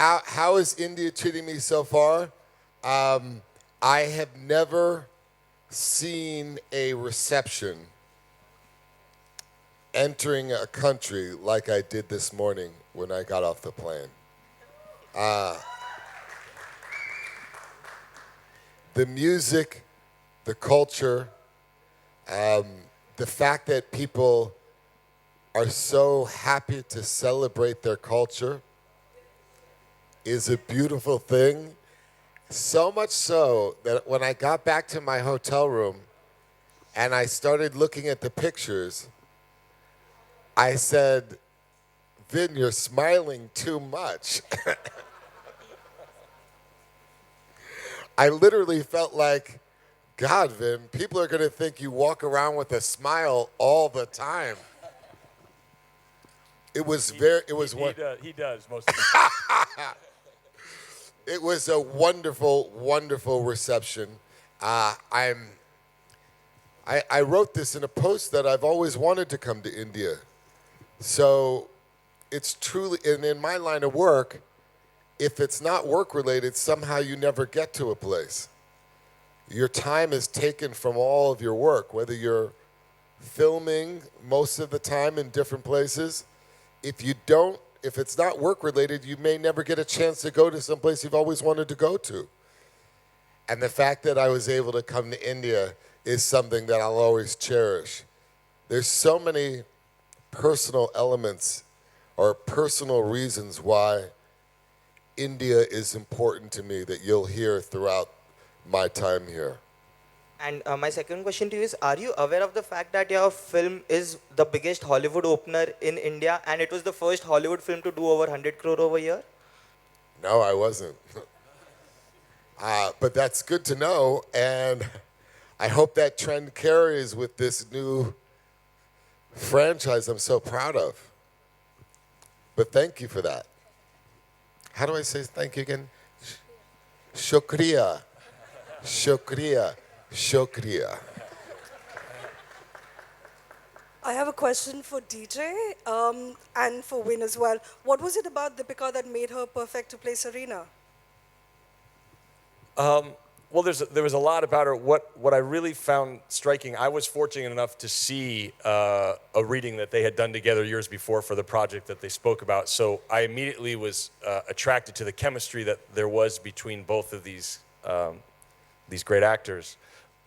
how is India treating me so far? I have never seen a reception entering a country like I did this morning when I got off the plane. The music, the culture, the fact that people are so happy to celebrate their culture is a beautiful thing. So much so that when I got back to my hotel room and I started looking at the pictures, I said, Vin, you're smiling too much. I literally felt like, God, Vin, people are going to think you walk around with a smile all the time. It was He does most of the time. It was a wonderful, wonderful reception. I wrote this in a post that I've always wanted to come to India. So it's truly, and in my line of work, if it's not work-related, somehow you never get to a place. Your time is taken from all of your work, whether you're filming most of the time in different places. If it's not work-related, you may never get a chance to go to some place you've always wanted to go to. And the fact that I was able to come to India is something that I'll always cherish. There's so many personal elements or personal reasons why India is important to me that you'll hear throughout my time here. And my second question to you is, are you aware of the fact that your film is the biggest Hollywood opener in India and it was the first Hollywood film to do over 100 crore over here? No, I wasn't. But that's good to know, and I hope that trend carries with this new franchise I'm so proud of. But thank you for that. How do I say thank you again? Shukriya. Shukriya. Shukriya. I have a question for DJ and for Win as well. What was it about Deepika that made her perfect to play Serena? Well, there was a lot about her. What I really found striking, I was fortunate enough to see a reading that they had done together years before for the project that they spoke about. So I immediately was attracted to the chemistry that there was between both of these great actors.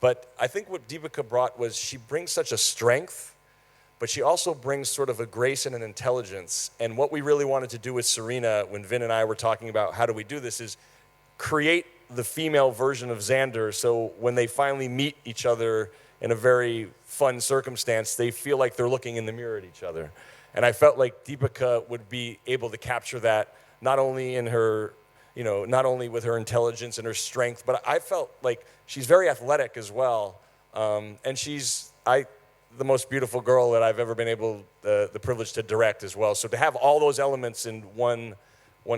But I think what Deepika brought was she brings such a strength, but she also brings sort of a grace and an intelligence. And what we really wanted to do with Serena, when Vin and I were talking about how do we do this, is create the female version of Xander, so when they finally meet each other in a very fun circumstance, they feel like they're looking in the mirror at each other. And I felt like Deepika would be able to capture that, not only in her, not only with her intelligence and her strength, but I felt like she's very athletic as well. And she's the most beautiful girl that I've ever been able, the privilege to direct as well. So to have all those elements in one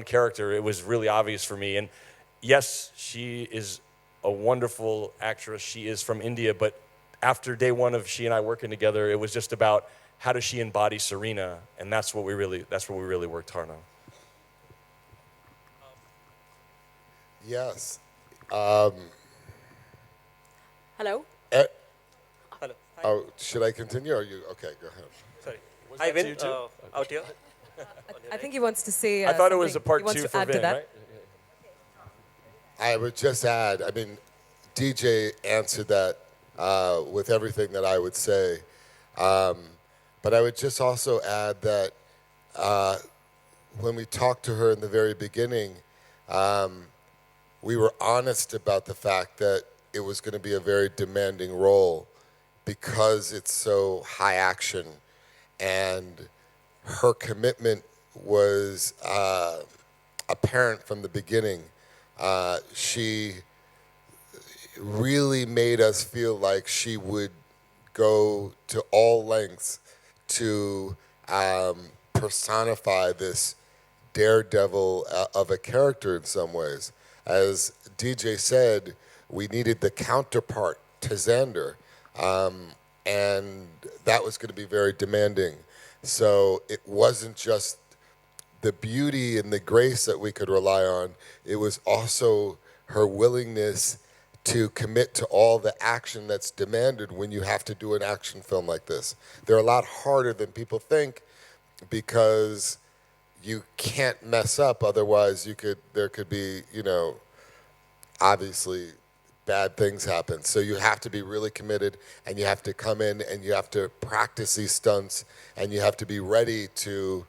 character, it was really obvious for me. And yes, she is a wonderful actress. She is from India, but after day one of she and I working together, it was just about how does she embody Serena, and that's what we really worked hard on. Yes. Hello? Hello. Hi. Oh, should I continue? Or you? Okay, go ahead. Sorry. Hi, Vin. Out here. I think he wants to say I thought it was a something. part He wants two to for add Vin, to that. right? I would just add, DJ answered that with everything that I would say. But I would just also add that when we talked to her in the very beginning, we were honest about the fact that it was going to be a very demanding role because it's so high action. And her commitment was apparent from the beginning. She really made us feel like she would go to all lengths to personify this daredevil of a character in some ways. As DJ said, we needed the counterpart to Xander, and that was going to be very demanding. So it wasn't just the beauty and the grace that we could rely on. It was also her willingness to commit to all the action that's demanded when you have to do an action film like this. They're a lot harder than people think because you can't mess up, otherwise there could be, obviously bad things happen. So you have to be really committed, and you have to come in and you have to practice these stunts, and you have to be ready to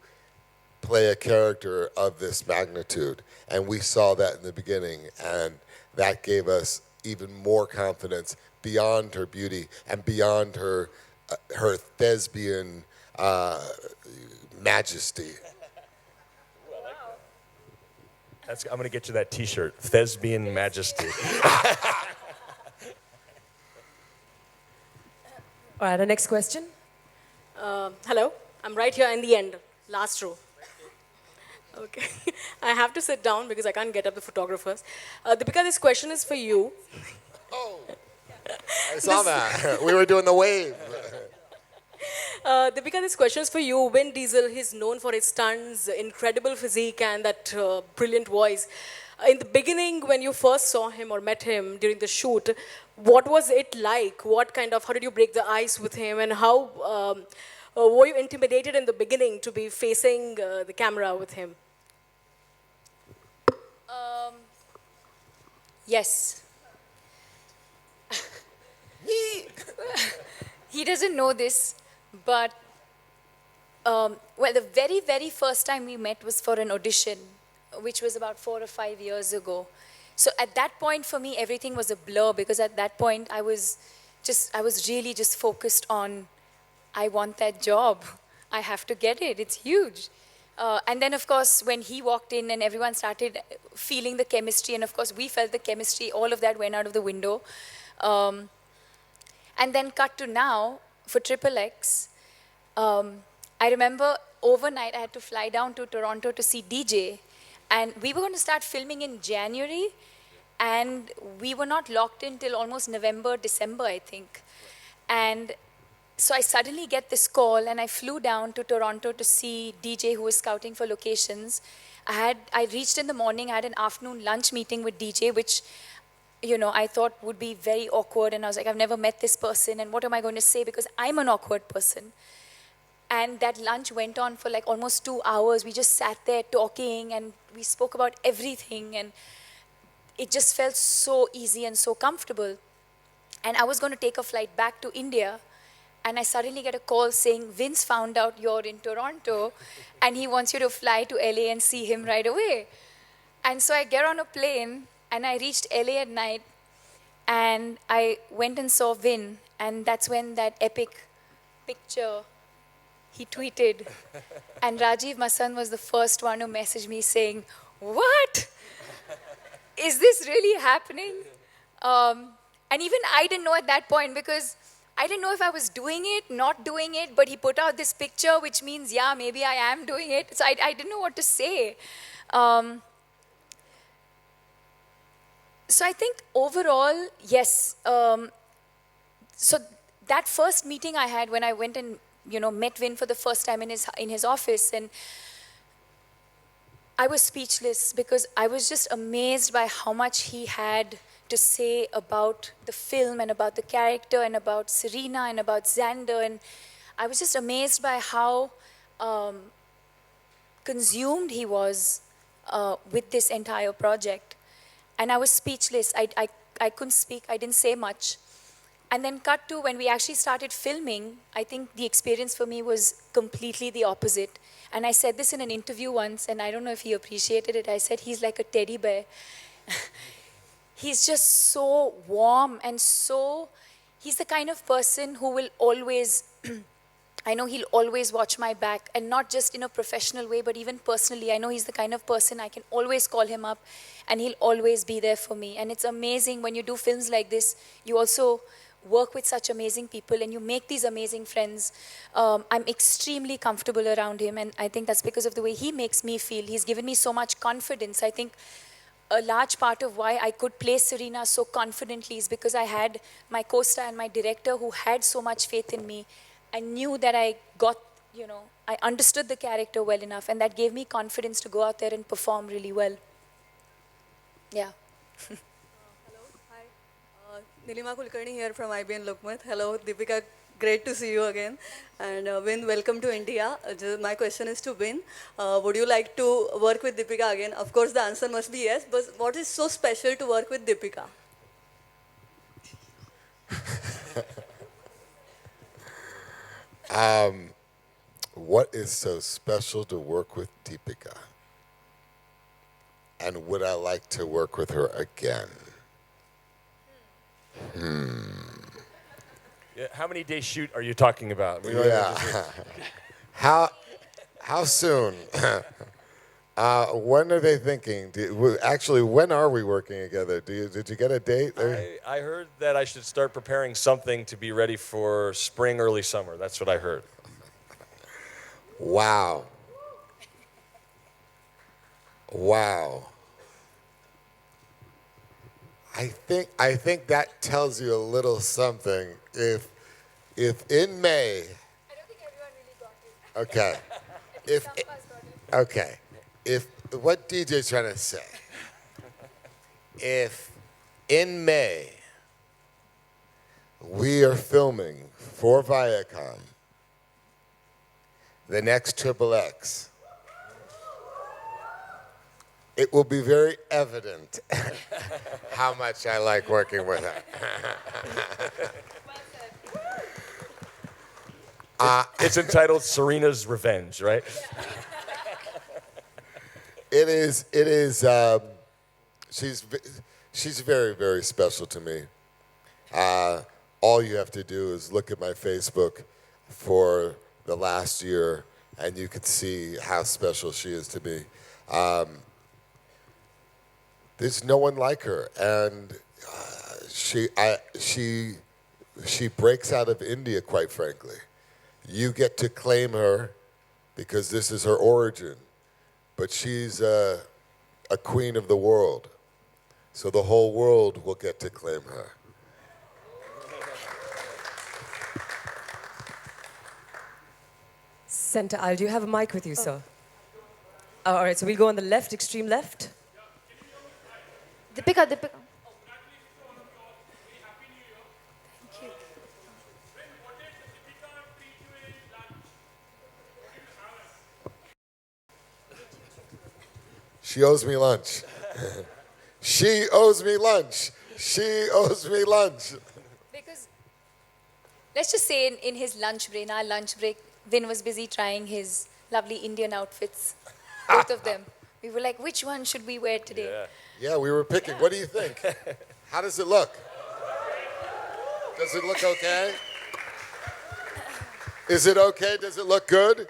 play a character of this magnitude. And we saw that in the beginning, and that gave us even more confidence beyond her beauty and beyond her thespian majesty. I'm going to get you that T-shirt, Thespian Majesty. All right, the next question. Hello, I'm right here in the end, last row. Okay, I have to sit down because I can't get up the photographers. Deepika, this question is for you. Oh, I saw that. We were doing the wave. Deepika, this question is for you. Vin Diesel, he's known for his stunts, incredible physique, and that brilliant voice. In the beginning, when you first saw him or met him during the shoot, what was it like? How did you break the ice with him, and how were you intimidated in the beginning to be facing the camera with him? Yes. He doesn't know this, but the very, very first time we met was for an audition, which was about 4 or 5 years ago. So at that point, for me, everything was a blur, because at that point, I was really just focused on, I want that job. I have to get it. It's huge. And then, of course, when he walked in and everyone started feeling the chemistry, and of course, we felt the chemistry, all of that went out of the window. And then cut to now, for XXX, I remember overnight I had to fly down to Toronto to see DJ. And we were going to start filming in January, and we were not locked in till almost November, December, I think. And so I suddenly get this call, and I flew down to Toronto to see DJ, who was scouting for locations. I reached in the morning, I had an afternoon lunch meeting with DJ, which, I thought would be very awkward. And I was like, I've never met this person, and what am I going to say? Because I'm an awkward person. And that lunch went on for like almost 2 hours. We just sat there talking, and we spoke about everything, and it just felt so easy and so comfortable. And I was going to take a flight back to India, and I suddenly get a call saying, Vince found out you're in Toronto, and he wants you to fly to LA and see him right away. And so I get on a plane, and I reached LA at night, and I went and saw Vin, and that's when that epic picture he tweeted. And Rajiv Masan was the first one who messaged me saying, what? Is this really happening? And even I didn't know at that point, because I didn't know if I was doing it, not doing it, but he put out this picture, which means, yeah, maybe I am doing it. So I didn't know what to say. So I think overall, yes. So that first meeting I had when I went and met Vin for the first time in his office, and I was speechless, because I was just amazed by how much he had to say about the film and about the character and about Serena and about Xander. And I was just amazed by how consumed he was with this entire project. And I was speechless. I couldn't speak. I didn't say much. And then cut to when we actually started filming, I think the experience for me was completely the opposite. And I said this in an interview once, and I don't know if he appreciated it. I said, he's like a teddy bear. He's just so warm and he's the kind of person who will always, I know he'll always watch my back, and not just in a professional way, but even personally. I know he's the kind of person I can always call him up, and he'll always be there for me. And it's amazing when you do films like this, you also work with such amazing people, and you make these amazing friends. I'm extremely comfortable around him, and I think that's because of the way he makes me feel. He's given me so much confidence. I think a large part of why I could play Serena so confidently is because I had my co-star and my director who had so much faith in me, and knew that I got, I understood the character well enough, and that gave me confidence to go out there and perform really well. Yeah. Nilima Kulkarni here from IBN Lokmat. Hello, Deepika. Great to see you again. And Vin, welcome to India. My question is to Vin. Would you like to work with Deepika again? Of course, the answer must be yes. But what is so special to work with Deepika? What is so special to work with Deepika? And would I like to work with her again? Yeah, how many days shoot are you talking about? Yeah. How soon? When are they thinking? Actually, when are we working together? Did you get a date? I heard that I should start preparing something to be ready for spring, early summer. That's what I heard. Wow. Wow. I think that tells you a little something. If in May. I don't think everyone really got it. Okay. Okay. If what DJ's trying to say. If in May we are filming for Viacom the next XXX, it will be very evident how much I like working with her. It's entitled Serena's Revenge, right? It is. She's very, very special to me. All you have to do is look at my Facebook for the last year, and you can see how special she is to me. There's no one like her, and she breaks out of India, quite frankly. You get to claim her because this is her origin, but she's a queen of the world, so the whole world will get to claim her. Center aisle, do you have a mic with you, sir? Oh, all right, so we'll go on the left, extreme left. Deepika. Thank you. She owes me lunch. She owes me lunch. She owes me lunch. Because let's just say in his lunch break, in our lunch break, Vin was busy trying his lovely Indian outfits, both of them. We were like, which one should we wear today? Yeah, we were picking. What do you think? How does it look? Does it look okay? Is it okay? Does it look good?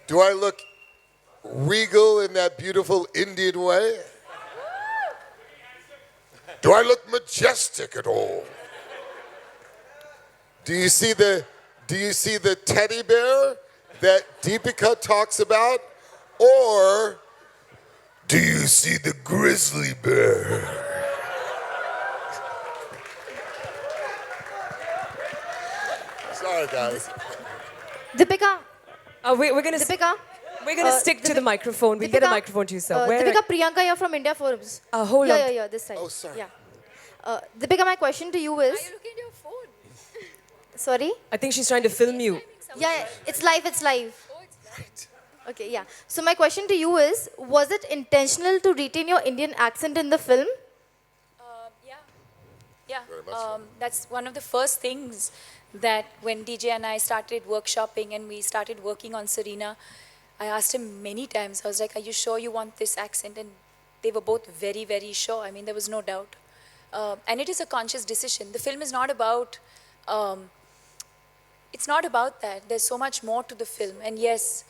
Do I look regal in that beautiful Indian way? Do I look majestic at all? Do you see the teddy bear that Deepika talks about? Or do you see the grizzly bear? Sorry, guys. Deepika. We're going to stick to the microphone. We'll get a microphone to you, sir. Deepika, Priyanka here from India Forums. Hold on. Yeah, this side. Oh, sorry. Yeah. Deepika, my question to you is... Are you looking at your phone? Sorry? I think she's trying to film you. Yeah, it's live. Oh, it's live. Okay, yeah. So my question to you is, was it intentional to retain your Indian accent in the film? Yeah. Very much so. That's one of the first things that when DJ and I started workshopping and we started working on Serena, I asked him many times, I was like, are you sure you want this accent? And they were both very, very sure. I mean, there was no doubt. And it is a conscious decision. The film is not about, it's not about that. There's so much more to the film. And yes,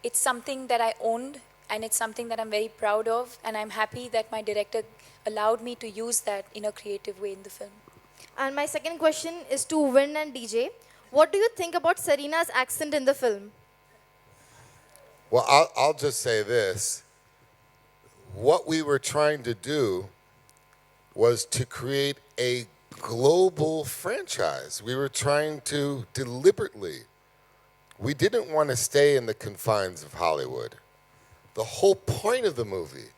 it's something that I owned and it's something that I'm very proud of. And I'm happy that my director allowed me to use that in a creative way in the film. And my second question is to Vin and DJ. What do you think about Serena's accent in the film? Well, I'll just say this. What we were trying to do was to create a global franchise. We were trying to deliberately we didn't want to stay in the confines of Hollywood. The whole point of the movie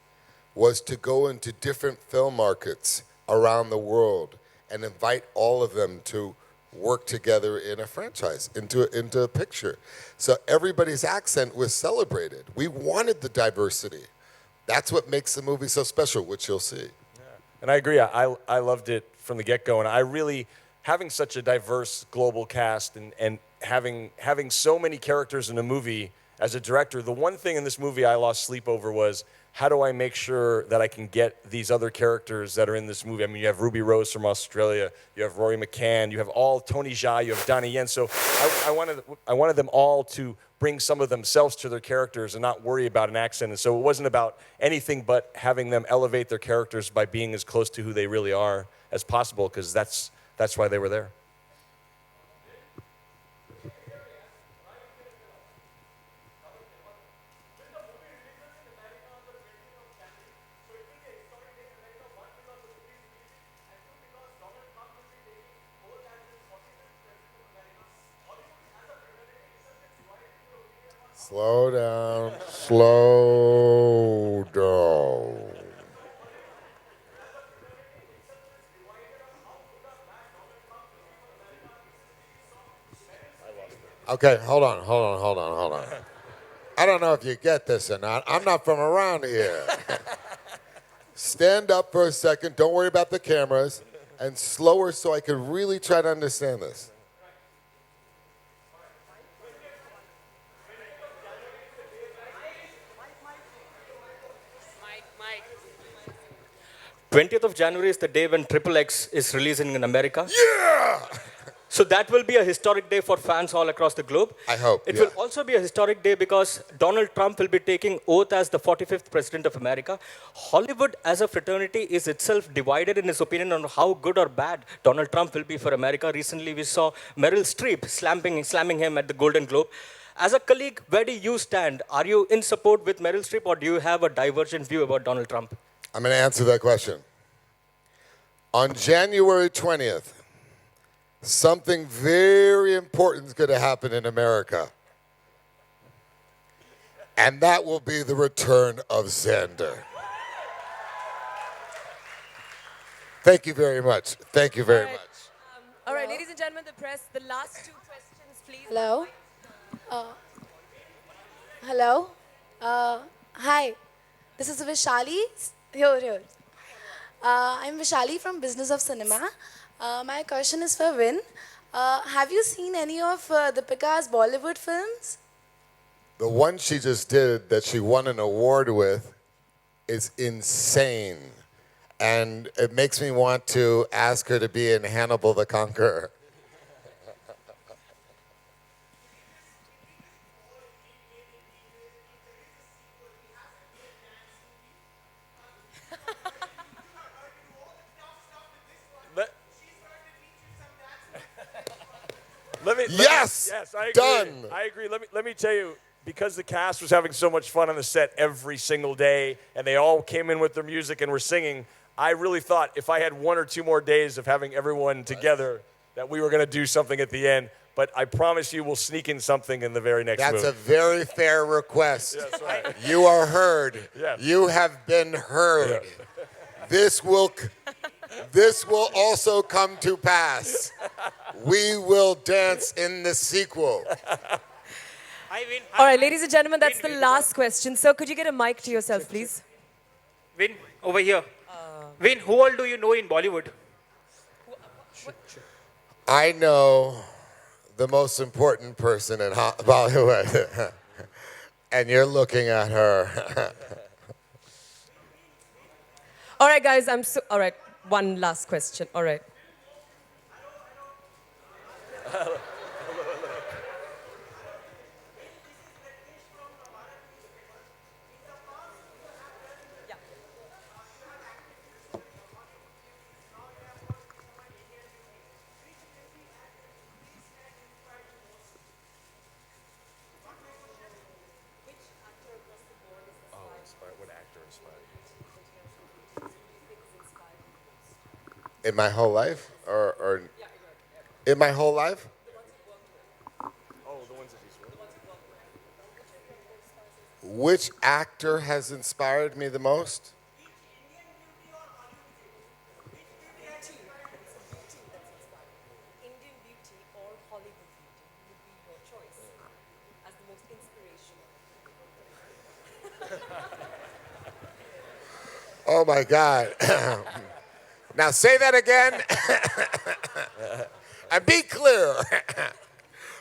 was to go into different film markets around the world and invite all of them to work together in a franchise, into a picture. So everybody's accent was celebrated. We wanted the diversity. That's what makes the movie so special, which you'll see. And I agree. I loved it from the get-go. And I really, having such a diverse global cast and having so many characters in a movie, as a director, the one thing in this movie I lost sleep over was, how do I make sure that I can get these other characters that are in this movie? I mean, you have Ruby Rose from Australia, you have Rory McCann, you have all Tony Jaa, you have Donnie Yen. So I wanted them all to bring some of themselves to their characters and not worry about an accent. And so it wasn't about anything but having them elevate their characters by being as close to who they really are as possible, because that's why they were there. Slow down, slow down. Okay, hold on. I don't know if you get this or not. I'm not from around here. Stand up for a second, don't worry about the cameras, and slower so I can really try to understand this. 20th of January is the day when XXX is releasing in America. Yeah! So that will be a historic day for fans all across the globe. I hope, It yeah. will also be a historic day because Donald Trump will be taking oath as the 45th president of America. Hollywood as a fraternity is itself divided in its opinion on how good or bad Donald Trump will be for America. Recently, we saw Meryl Streep slamming him at the Golden Globe. As a colleague, where do you stand? Are you in support with Meryl Streep, or do you have a divergent view about Donald Trump? I'm going to answer that question. On January 20th, something very important is going to happen in America. And that will be the return of Xander. Thank you very much. Thank you very much. All right, ladies and gentlemen, the press, the last two questions, please. Hello. Hello. Hi. This is Vishali. Here. I'm Vishali from Business of Cinema. My question is for Vin. Have you seen any of Deepika's Bollywood films? The one she just did that she won an award with is insane. And it makes me want to ask her to be in Hannibal the Conqueror. Yes, I agree. done. I agree. Let me tell you, because the cast was having so much fun on the set every single day, and they all came in with their music and were singing, I really thought if I had 1 or 2 more days of having everyone together, that we were going to do something at the end. But I promise you, we'll sneak in something in the very next movie. That's a very fair request. That's right. You are heard. Yes. You have been heard. Yeah. This will also come to pass. We will dance in the sequel. All right, ladies and gentlemen, that's the last question. Sir, could you get a mic to yourself, please? Vin, over here. Vin, who all do you know in Bollywood? I know the most important person in Bollywood. And you're looking at her. All right, guys, all right, one last question. All right. In my whole life? Or in my whole life? Oh, the ones that you swear. Which actor has inspired me the most? Indian beauty or Hollywood beauty would be your choice as the most inspirational. Oh my God. Now say that again. And be clear.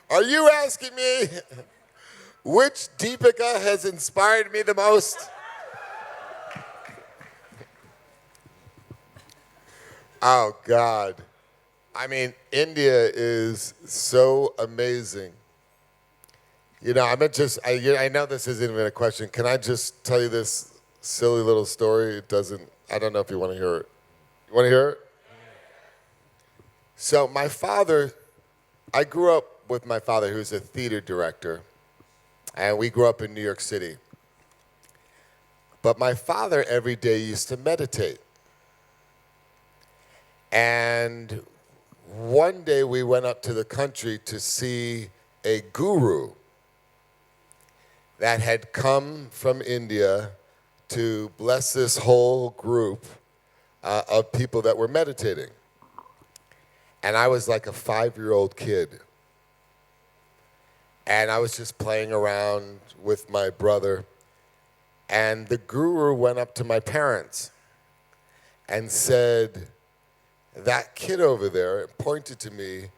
Are you asking me which Deepika has inspired me the most? Oh God. I mean, India is so amazing. You know, I know this isn't even a question. Can I just tell you this silly little story? I don't know if you want to hear it. You want to hear it? So I grew up with my father, who's a theater director, and we grew up in New York City. But my father every day used to meditate. And one day we went up to the country to see a guru that had come from India to bless this whole group of people that were meditating. And I was like a 5-year-old kid. And I was just playing around with my brother. And the guru went up to my parents and said, "That kid over there," and pointed to me,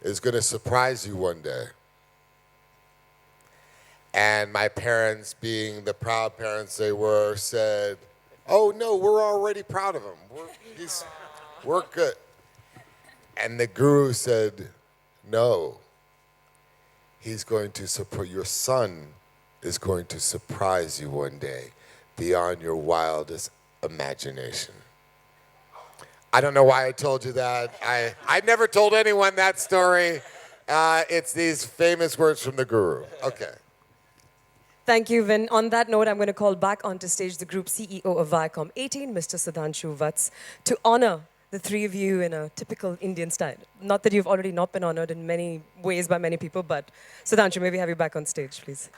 "is going to surprise you one day." And my parents, being the proud parents they were, said, "Oh no, we're already proud of him. We're good." And the guru said, "No, your son is going to surprise you one day beyond your wildest imagination." I don't know why I told you that. I never told anyone that story. It's these famous words from the guru. Okay. Thank you, Vin. On that note, I'm going to call back onto stage the group CEO of Viacom 18, Mr. Sudhanshu Vats, to honor the three of you in a typical Indian style. Not that you've already not been honored in many ways by many people, but Sudhanshu, maybe have you back on stage, please.